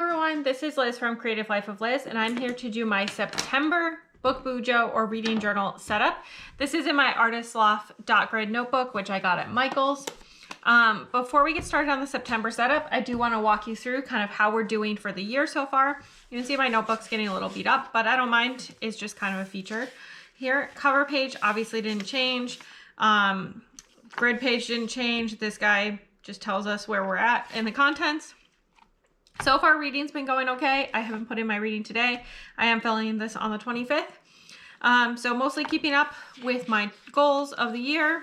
Everyone, this is Liz from Creative Life of Liz, and I'm here to do my September book Bujo or reading journal setup. This is in my Artist Loft dot grid notebook, which I got at Michael's. Before we get started on the September setup, I do want to walk you through kind of how we're doing for the year so far. You can see my notebook's getting a little beat up, but I don't mind. It's just kind of a feature here. Cover page obviously didn't change. Grid page didn't change. This guy just tells us where we're at in the contents. So far, reading's been going okay. I haven't put in my reading today. I am filming this on the 25th. So mostly keeping up with my goals of the year.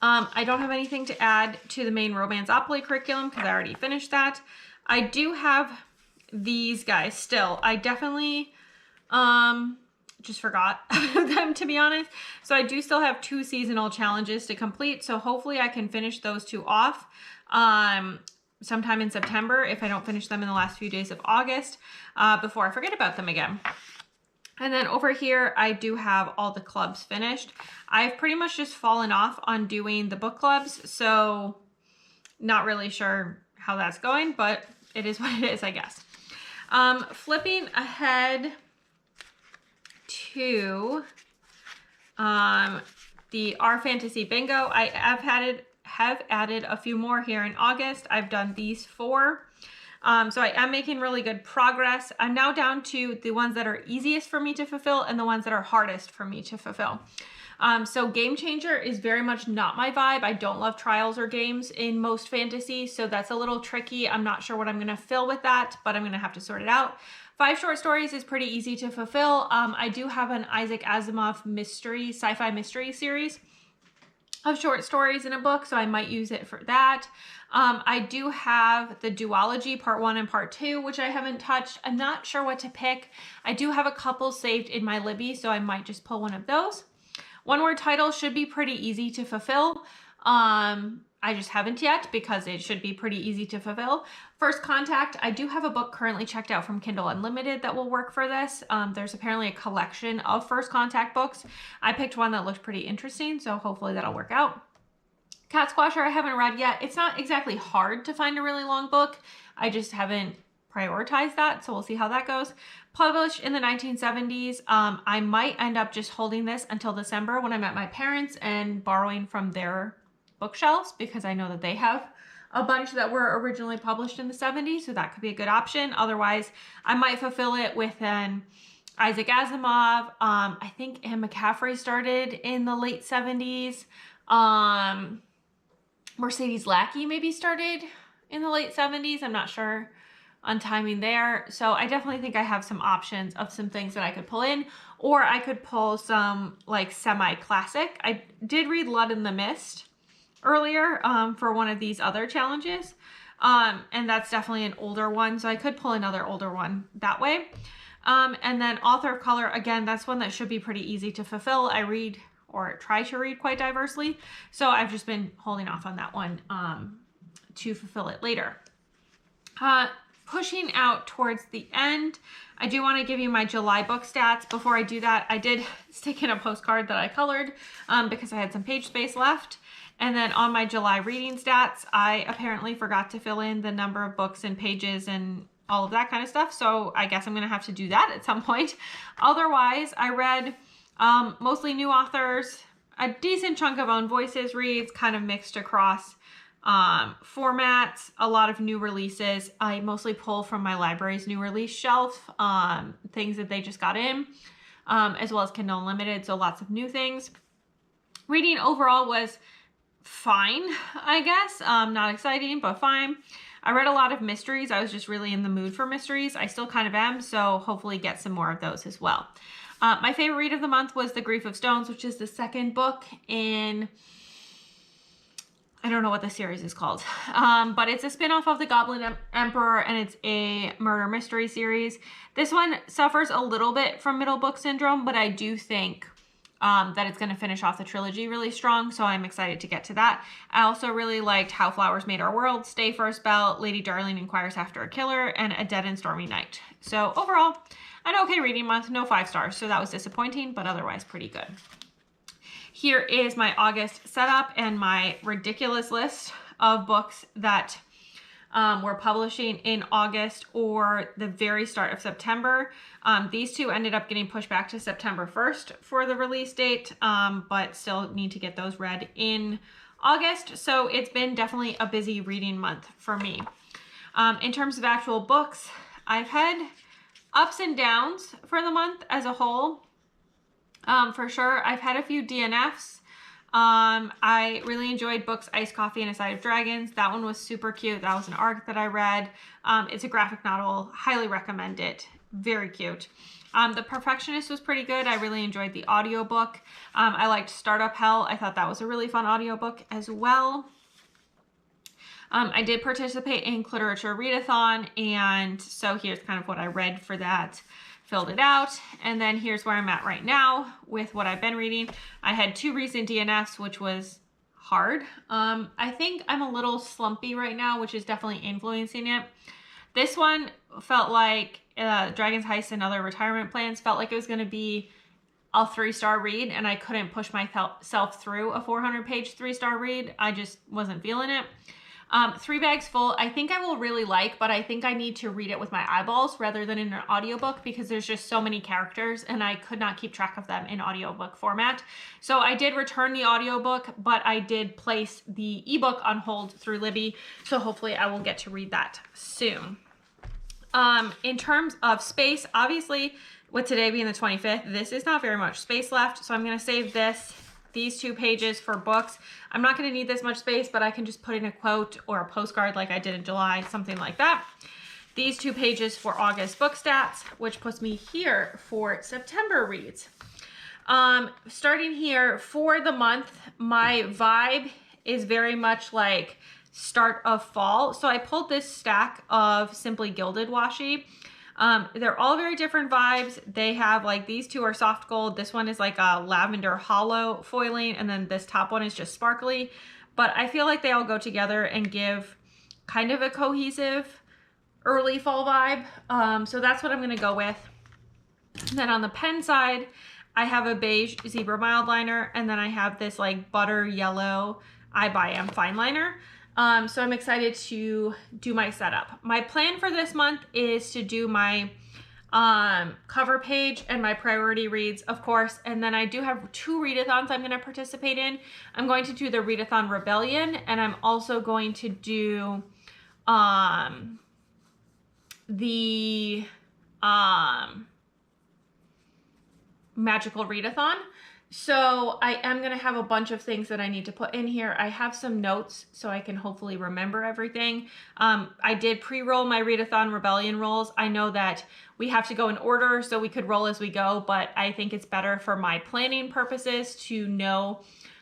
I don't have anything to add to the main Romanceopoly curriculum because I already finished that. I do have these guys still. I definitely just forgot them, to be honest. So I do still have 2 seasonal challenges to complete. So hopefully I can finish those 2 off sometime in September if I don't finish them in the last few days of August before I forget about them again. And then over here, I do have all the clubs finished. I've pretty much just fallen off on doing the book clubs, so not really sure how that's going, but it is what it is, I guess. Flipping ahead to the Our Fantasy Bingo, I have added a few more here in August. I've done these 4. So I am making really good progress. I'm now down to the ones that are easiest for me to fulfill and the ones that are hardest for me to fulfill. So Game Changer is very much not my vibe. I don't love trials or games in most fantasy, so that's a little tricky. I'm not sure what I'm going to fill with that, but I'm going to have to sort it out. 5 short stories is pretty easy to fulfill. I do have an Isaac Asimov mystery, sci-fi mystery series of short stories in a book, so I might use it for that. I do have the duology part 1 and part 2, which I haven't touched. I'm not sure what to pick. I do have a couple saved in my Libby, so I might just pull one of those. One word title should be pretty easy to fulfill. I just haven't yet because it should be pretty easy to fulfill. First Contact, I do have a book currently checked out from Kindle Unlimited that will work for this. There's apparently a collection of First Contact books. I picked one that looked pretty interesting, so hopefully that'll work out. Cat Squasher I haven't read yet. It's not exactly hard to find a really long book. I just haven't prioritized that, so we'll see how that goes. Published in the 1970s. I might end up just holding this until December when I'm at my parents' and borrowing from their bookshelves because I know that they have a bunch that were originally published in the 70s, so that could be a good option. Otherwise, I might fulfill it with an Isaac Asimov. I think Anne McCaffrey started in the late 70s. Mercedes Lackey maybe started in the late 70s. I'm not sure on timing there. So I definitely think I have some options of some things that I could pull in, or I could pull some like semi-classic. I did read Blood in the Mist earlier for one of these other challenges. And that's definitely an older one. So I could pull another older one that way. And then Author of Color, again, that's one that should be pretty easy to fulfill. I read or try to read quite diversely. So I've just been holding off on that one to fulfill it later. Pushing out towards the end, I do want to give you my July book stats. Before I do that, I did stick in a postcard that I colored because I had some page space left. And then on my July reading stats, I apparently forgot to fill in the number of books and pages and all of that kind of stuff. So I guess I'm going to have to do that at some point. Otherwise, I read mostly new authors, a decent chunk of own voices reads, kind of mixed across formats, a lot of new releases. I mostly pull from my library's new release shelf, things that they just got in, as well as Kindle Unlimited, so lots of new things. Reading overall was fine, I guess. Not exciting, but fine. I read a lot of mysteries. I was just really in the mood for mysteries. I still kind of am, so hopefully get some more of those as well. My favorite read of the month was The Grief of Stones, which is the second book in, I don't know what the series is called, but it's a spin-off of The Goblin Emperor, and it's a murder mystery series. This one suffers a little bit from middle book syndrome, but I do think that it's going to finish off the trilogy really strong, so I'm excited to get to that. I also really liked How Flowers Made Our World, Stay for a Spell, Lady Darling Inquires After a Killer, and A Dead and Stormy Night. So overall, an okay reading month, no 5 stars, so that was disappointing, but otherwise pretty good. Here is my August setup and my ridiculous list of books that we're publishing in August or the very start of September. These two ended up getting pushed back to September 1st for the release date, but still need to get those read in August. So it's been definitely a busy reading month for me. In terms of actual books, I've had ups and downs for the month as a whole. For sure, I've had a few DNFs. I really enjoyed books Iced Coffee and a Side of Dragons. That one was super cute. That was an arc that I read. It's a graphic novel. Highly recommend it. Very cute. The Perfectionist was pretty good. I really enjoyed the audiobook. I liked Startup Hell. I thought that was a really fun audiobook as well. I did participate in Literature Readathon, and so here's kind of what I read for that. Filled it out, and then here's where I'm at right now with what I've been reading. I had 2 recent DNFs, which was hard. I think I'm a little slumpy right now, which is definitely influencing it. This one felt like Dragon's Heist and Other Retirement Plans felt like it was going to be a 3-star read, and I couldn't push myself through a 400-page 3-star read. I just wasn't feeling it. 3 Bags Full, I think I will really like, but I think I need to read it with my eyeballs rather than in an audiobook because there's just so many characters and I could not keep track of them in audiobook format. So I did return the audiobook, but I did place the ebook on hold through Libby. So hopefully I will get to read that soon. In terms of space, obviously with today being the 25th, this is not very much space left. So I'm going to save these 2 pages for books. I'm not going to need this much space, but I can just put in a quote or a postcard like I did in July, something like that. These 2 pages for August book stats, which puts me here for September reads. Starting here for the month, my vibe is very much like start of fall. So I pulled this stack of Simply Gilded washi. They're all very different vibes. They have like, these 2 are soft gold. This one is like a lavender hollow foiling. And then this top one is just sparkly, but I feel like they all go together and give kind of a cohesive early fall vibe. So that's what I'm going to go with. And then on the pen side, I have a beige zebra mild liner. And then I have this like butter yellow I Buy Am fine liner. So I'm excited to do my setup. My plan for this month is to do my cover page and my priority reads, of course. And then I do have 2 readathons I'm going to participate in. I'm going to do the Readathon Rebellion, and I'm also going to do the Magical Readathon. So I am going to have a bunch of things that I need to put in here. I have some notes so I can hopefully remember everything. I did pre-roll my Readathon Rebellion rolls. I know that we have to go in order, so we could roll as we go, but I think it's better for my planning purposes to know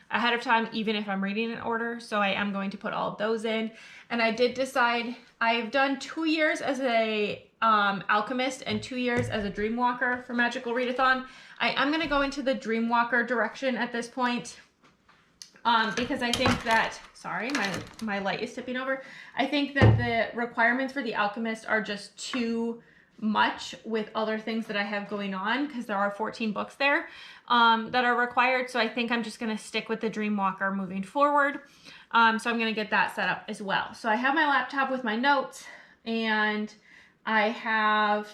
ahead of time, even if I'm reading in order. So I am going to put all of those in. And I did decide, I've done 2 years as a alchemist and 2 years as a dreamwalker for Magical Readathon. I am going to go into the dreamwalker direction at this point because I think that, sorry, my light is tipping over. I think that the requirements for the alchemist are just too much with other things that I have going on because there are 14 books there that are required. So I think I'm just going to stick with the dreamwalker moving forward. So I'm going to get that set up as well. So I have my laptop with my notes, and I have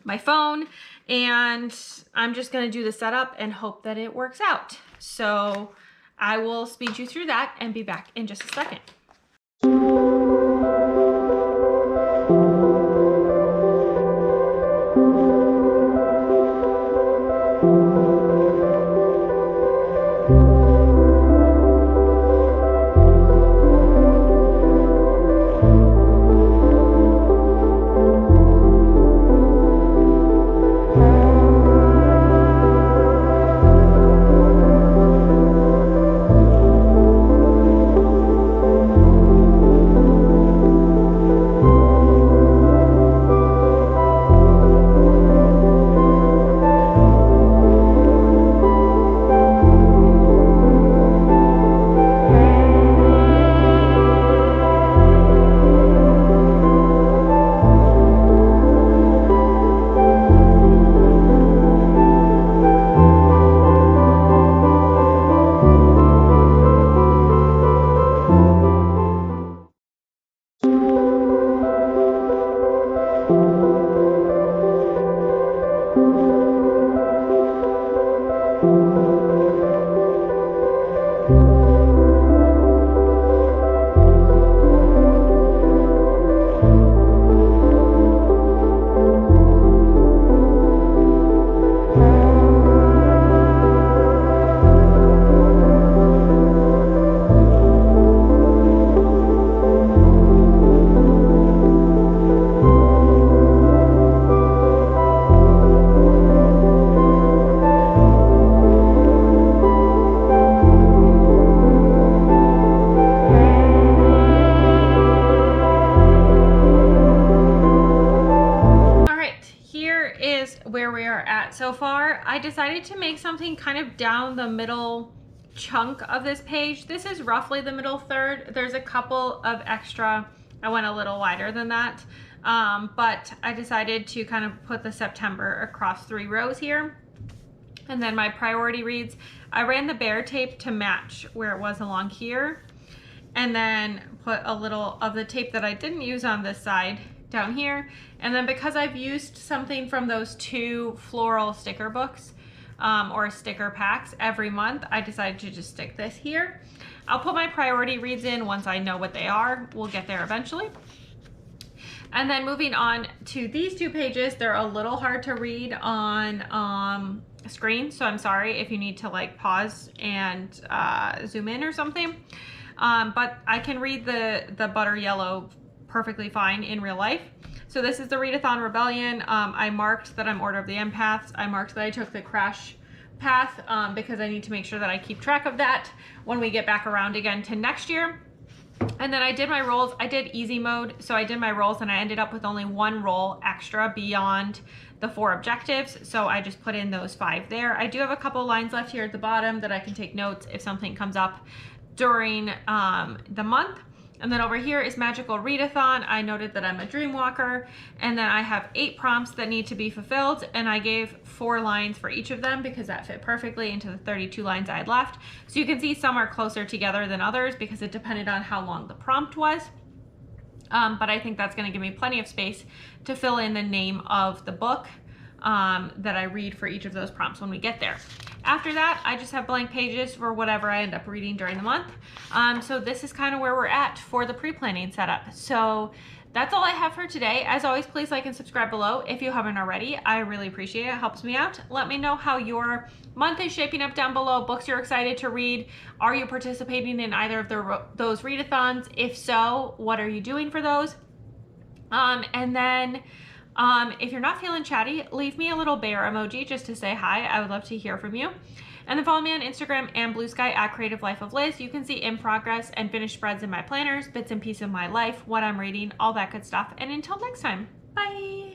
my phone, and I'm just going to do the setup and hope that it works out. So I will speed you through that and be back in just a second. decided to make something kind of down the middle chunk of this page. This is roughly the middle third. There's a couple of extra, I went a little wider than that, but I decided to kind of put the September across 3 rows here. And then my priority reads, I ran the bear tape to match where it was along here, and then put a little of the tape that I didn't use on this side down here. And then because I've used something from those 2 floral sticker books or sticker packs every month, I decided to just stick this here. I'll put my priority reads in once I know what they are. We'll get there eventually. And then moving on to these 2 pages, they're a little hard to read on screen, so I'm sorry if you need to like pause and zoom in or something. But I can read the butter yellow perfectly fine in real life. So this is the Readathon Rebellion. I marked that I'm Order of the Empaths. I marked that I took the crash path because I need to make sure that I keep track of that when we get back around again to next year. And then I did my rolls. I did easy mode, so I did my rolls and I ended up with only 1 roll extra beyond the 4 objectives, so I just put in those 5 there. I do have a couple lines left here at the bottom that I can take notes if something comes up during the month. And then over here is Magical Readathon. I noted that I'm a dream walker, and then I have 8 prompts that need to be fulfilled, and I gave 4 lines for each of them because that fit perfectly into the 32 lines I had left. So you can see some are closer together than others because it depended on how long the prompt was. But I think that's going to give me plenty of space to fill in the name of the book that I read for each of those prompts when we get there. After that, I just have blank pages for whatever I end up reading during the month. So this is kind of where we're at for the pre-planning setup. So that's all I have for today. As always, please like and subscribe below if you haven't already. I really appreciate it. It helps me out. Let me know how your month is shaping up down below. Books you're excited to read. Are you participating in either of those readathons? If so, what are you doing for those? And then if you're not feeling chatty, leave me a little bear emoji just to say hi. I would love to hear from you. And then follow me on Instagram and Blue Sky at Creative Life of Liz. You can see in progress and finished spreads in my planners, bits and pieces of my life, what I'm reading, all that good stuff. And until next time, bye.